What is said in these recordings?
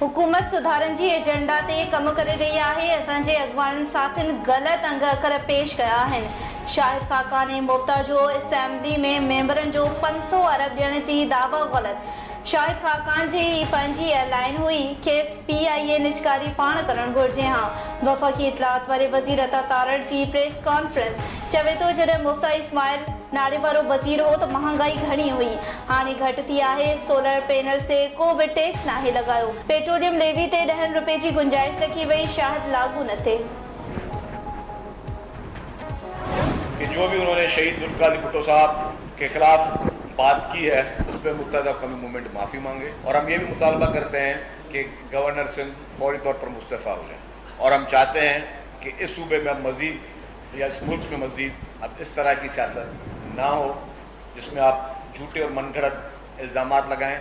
हुकूमत सुधारनि जी एजेंडा ते कम करे रही आहे। असांजे अॻवाननि साथियुनि ग़लति अंग अखर पेश कया आहिनि। शाहिद खाकान ऐं मुफ्ताजो असेंबली में मेंबरनि जो 500 अरब ॾियण जी दावा ग़लति। शाहिद खाकान जी पंहिंजी एयरलाइन हुई, खेसि PIA निष्कारी पाण करणु घुरिजे हा। वफ़ाक़ी इतलात वारे वज़ीर अता तारड़ जी प्रेस कॉन्फ्रेंस चवे थो जॾहिं मुफ्ता इस्माइल नाले वारो वज़ीर हो त महांगाई घणी हुई, हाणे घटि थी आहे। सोलर पैनल्स ते को बि टैक्स नाहे लॻायो। पेट्रोलियम लेवी ते 10 रुपए जी गुंजाइश रखी वई, शायद लागू न थिए। कि जो भी उन्होंने शहीद जुल्फ़िकार भुट्टो साहब के खिलाफ बात की है उस पर मुत्तहदा कौमी मूवमेंट माफ़ी मांगे, और हम ये भी मुतालबा करते हैं कि गवर्नर सिंध फौरी तौर पर मुस्तफ़ा हो जाए। और हम चाहते हैं कि इस सूबे में अब मज़ीद या इस मुल्क में मज़ीद अब इस तरह की सियासत ना हो जिसमें आप झूठे और मनगढ़ंत इल्ज़ामात लगाएं।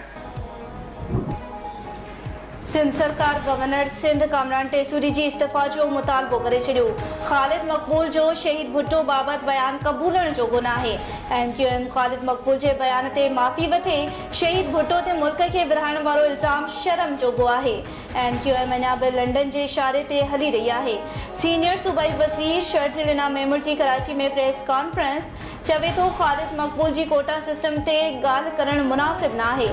सिंध सरकार गवर्नर सिंध कामरान टेसूरी जी इस्तीफ़ा जो मुतालबो करे छॾियो। ख़ालिद मक़बूल जो शहीद भुट्टो बाबति बयान क़बूलण जोॻो नाहे। MQM ख़ालिद मक़बूल जे बयान ते माफ़ी वठे। शहीद भुट्टो ते मुल्क खे विरहाइण वारो इल्ज़ाम शर्म जोॻो आहे। MQM अञा बि लंडन जे इशारे ते हली रही आहे। सीनियर सूबाई वज़ीर शर्जिल इना मेमूर जी कराची में प्रेस कॉन्फ्रेंस चवे थो ख़ालिद मक़बूल जी कोटा सिस्टम ते ॻाल्हि करणु मुनासिब न आहे।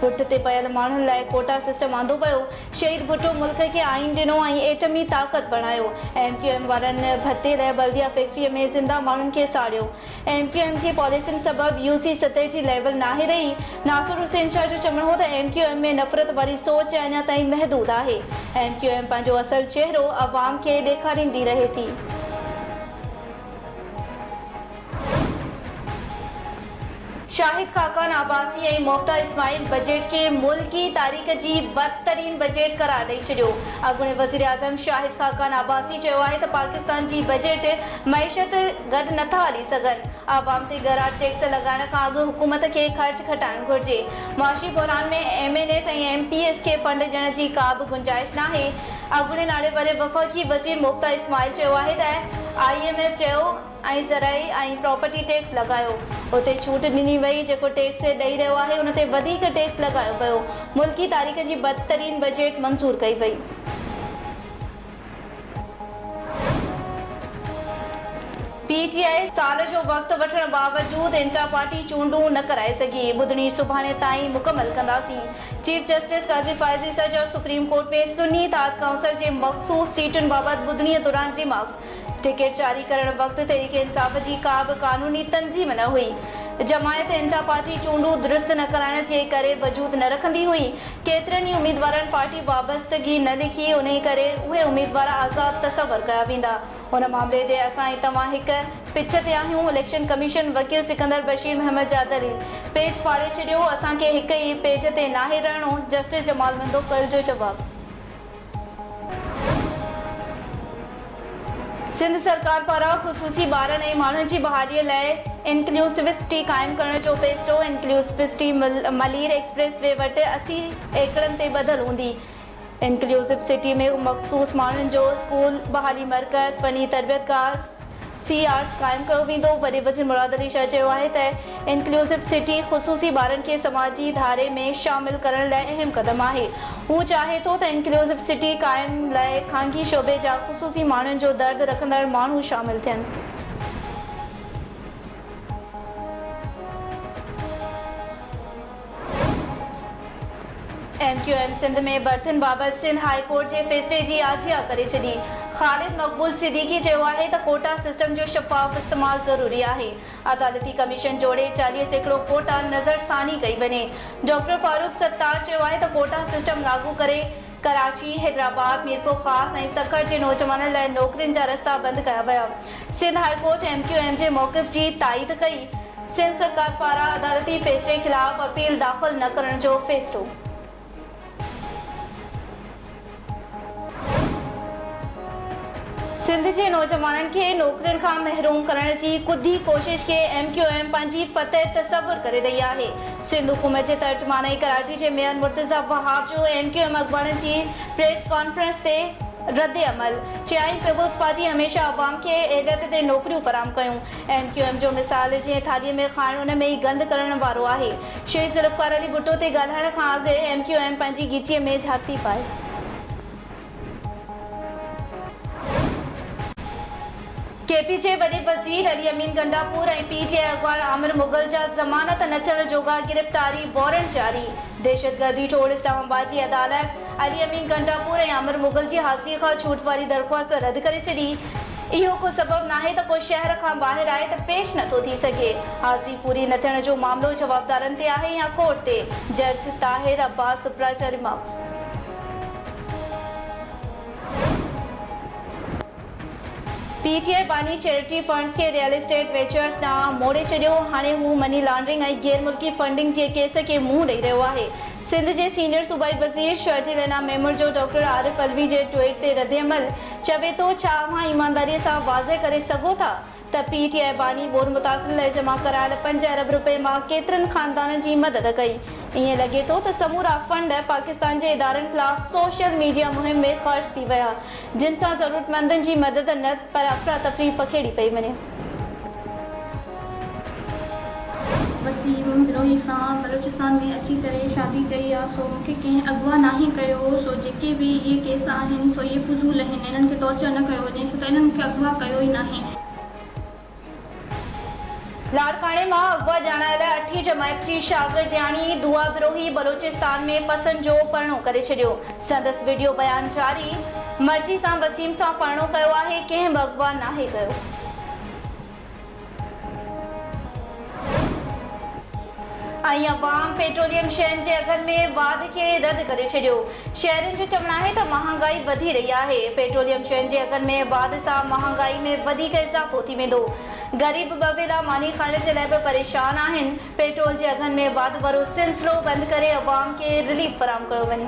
पुठ ते पयल माण्हुनि लाइ कोटा सिस्टम आंदो पियो। शहीद भुट्टो मुल्क खे आइन ॾिनो ऐं एटमी ताक़त बणायो। MQM वारनि भते लाइ बल्दिया फैक्ट्रीअ में ज़िंदा माण्हुनि खे साड़ियो। MQM जी पॉलिसियुनि सबबि UC सतह जी लेवल नाहे रही। नासिर हुसैन शाह जो चवणु हो त MQM में नफ़रत वारी सोच अञा ताईं महदूद आहे। MQM पंहिंजो असल चेहरो अवाम खे ॾेखारींदी रहे थी। शाहिद खाकान आबासी ऐं मुफ्ता इस्माइल बजट खे मुल्की तारीख़ जी बदतरीन बजट करार ॾेई छॾियो। अॻूणे वज़ीर आज़म शाहिद खाकान आबासी चयो आहे त पाकिस्तान जी बजट मईशत गॾु नथा हली सघनि। आवाम ते ग़रा टैक्स लॻाइण खां अॻु हुकूमत खे ख़र्च घटाइणु घुरिजे। माशी बहरान में MNS ऐं MPS खे फंड ॾियण जी का बि गुंजाइश नाहे। अॻूणे नाले वारे वफ़ाक़ी वज़ीर मुफ्ता इस्माइल चयो आहे त IMF चयो ऐं ज़राई ऐं प्रॉपर्टी टैक्स लॻायो। उते छूट ॾिनी वई, जेको टैक्स ॾेई रहियो आहे उन ते वधीक टैक्स लॻायो पियो। मुल्की तारीख़ जी बदतरीन बजट मंज़ूर कई वई। PTI साल जो वक़्तु वठण बावजूदि इंटा पार्टी चूंडूं न कराए सघी। ॿुधणी सुभाणे ताईं मुकमल कंदासीं। चीफ जस्टिस काज़ी फ़ाइज़ी सजा सुप्रीम कोर्ट में सुन्नी इत्तेहाद काउंसिल जे मख़सूस सीटुनि बाबति ॿुधणीअ दौरान रिमार्क्स। टिकट जारी करण वक़्तु तहरीक इंसाफ़ जी का बि कानूनी तंज़ीम न हुई। जमायत इंटा पार्टी चूंडूं दुरुस्त न कराइण जे करे वजूद न रखंदी हुई। केतिरनि ई उम्मीदवारनि पार्टी वाबस्तगी न लिखी, उन करे उहे उम्मीदवार आज़ाद तसवर कया वेंदा। उन मामले ते असां ऐं तव्हां हिकु पिछ ते आहियूं। इलेक्शन कमीशन वकील सिकंदर बशीर महमद जा दलील। पेज फाड़े छॾियो, असांखे हिकु ई पेज ते नाहे रहणो। जस्टिस जमाल मंदोकल जो जवाबु। सिंध सरकार पारां ख़ुसूसी ॿारनि ऐं माण्हुनि जी बहालीअ लाइ इंक्लूसिविटी क़ाइमु करण जो फ़ैसिलो। इंक्लूसिविटी मलीर एक्सप्रेस वे वटि 80 एकड़नि ते ॿधल हूंदी। इंक्लूसिव सिटी में मख़सूस माण्हुनि जो स्कूल, बहाली मर्कज़, फ़नी तरबियतगाह CRs क़ाइमु कयो वेंदो। वॾे वज़ीर मुराद अली शाह चयो आहे त इंक्लूसिव सिटी ख़ुसूसी ॿारनि खे समाजी धारे में शामिल करण लाइ अहम क़दम आहे। हू चाहे थो त इंक्लूसिव सिटी क़ाइमु लाइ ख़ानगी शोबे जा ख़ुसूसी माण्हुनि जो दर्द रखंदड़ माण्हू शामिल थियनि। MQM सिंध में बर्तन बाबति सिंध हाई कोर्ट जे फ़ैसिले जी आजिया करे छॾी। ख़ालिद मक़बूल सिद्दीकी चयो आहे त कोटा सिस्टम जो शफ़ाफ़ इस्तेमालु ज़रूरी आहे। अदालती कमीशन जोड़े 40 सैकड़ो कोटा नज़रसानी कई वञे। डॉक्टर फारूक सत्तार चयो आहे त कोटा सिस्टम लागू करे कराची, हैदराबाद, मीरपुर ख़ास ऐं सखर जे नौजवाननि लाइ नौकरियुनि जा रस्ता बंदि कया विया। सिंध हाई कोर्ट MQM जे मौक़िफ़ जी ताईद कई। सिंध सरकार पारां अदालती फ़ैसिले ख़िलाफ़ अपील दाख़िल न करण जो फ़ैसिलो। सिंध जे नौजवाननि खे नौकरियुनि खां महरूम करण जी कुदी कोशिश खे MQM पंहिंजी फतह तसवुर करे रही आहे। सिंध हुकूमत जे तर्जुमान कराची जे मेयर मुर्तज़ा वहाब जो MQM अॻवाननि जी प्रेस कॉन्फ्रेंस ते रद्द अमल चयाई पीपुल्स पार्टी हमेशा अवाम के एलियत ते नौकरियूं फराम कयूं। MQM जो मिसाल जे थालीअ में खाइण उन में ई गंद करण वारो आहे। शहीद ज़ुल्फ़िकार अली भुट्टो ते ॻाल्हाइण खां अॻु MQM पंहिंजी ॻिचीअ में झाती पाए। KP जे वॾे वज़ीर अली अमीन गंडापुर ऐं PTI अॻवान आमिर मुग़ल जा ज़मानत न थियण जोगा गिरफ़्तारी वारंट जारी। दहशतगर्दी टोड़ इस्लामाबाद जी अदालत अली अमीन गंडापुर ऐं आमिर मुग़ल जी हाज़िरीअ खां छूट वारी दरख़्वास्त रद्द करे छॾी। इहो को सबब नाहे त को शहर खां ॿाहिरि आहे त पेश नथो थी सघे। हाज़िरी पूरी न थियण जो मामलो जवाबदारनि ते आहे या कोर्ट ते। जज ताहिर अब्बास सुप्रा जा रिमार्क्स। PTI बानी चैरिटी फंड्स के रियल एस्टेट वेंचर्स ॾांहुं मोड़े छॾियो। हाणे हू मनी लॉन्ड्रिंग ऐं गैर मुल्की फंडिंग जे केस खे मुंहुं ॾेई रहियो आहे। सिंध जे सीनियर सूबाई वज़ीर शर्जिल मेमूर जो डॉक्टर आरिफ अलवी जे ट्वीट ते रद्द अमल चवे थो, छा अव्हां ईमानदारीअ सां वाज़े करे सघो था त PTI बानी बोर मुतासिर लाइ जमा करायल 5 अरब रुपए मां केतिरनि ख़ानदाननि जी मदद कई। ईअं लॻे थो त समूरा फंड पाकिस्तान जे इदारनि ख़िलाफ़ सोशल मीडिया मुहिम में ख़र्च थी विया, जिन सां ज़रूरतमंदनि जी मदद न पर अफ़रा तफ़री पखेड़ी पई वञे। वसीम बिलोही सां बलूचिस्तान में अची करे शादी कई आहे, सो मूंखे कंहिं अगवा नाहे कयो। सो जेके बि इहे केस आहिनि सो इहे फुज़ूल आहिनि, इन्हनि खे टॉर्चर न कयो वञे छो त इन्हनि मूंखे अगवा कयो ई नाहे। लाड़काणे मां अगवा ॼाणायल 8 जमायत जी शागिर्दियाणी दुआ बिरोही बलूचिस्तान में पसंद जो परणो करे छॾियो। संदसि वीडियो बयान जारी। मर्ज़ी सां वसीम सां परणो कयो आहे, कंहिं बि अगवा नाहे कयो। ऐं अवाम पेट्रोलियम शयुनि जे अघनि में वाध खे रद्द करे छॾियो। शहरनि जो चवणु आहे त महांगाई वधी रही आहे। पेट्रोलियम शयुनि जे अघनि में वाध सां महांगाई में वधीक इज़ाफ़ो थी वेंदो। गरीब बवेला मानी खाइण जे लाइ बि परेशान आहिनि। पेट्रोल जे अघनि में वाध वारो सिलसिलो बंदि करे अवाम खे रिलीफ फराहम कयो वञे।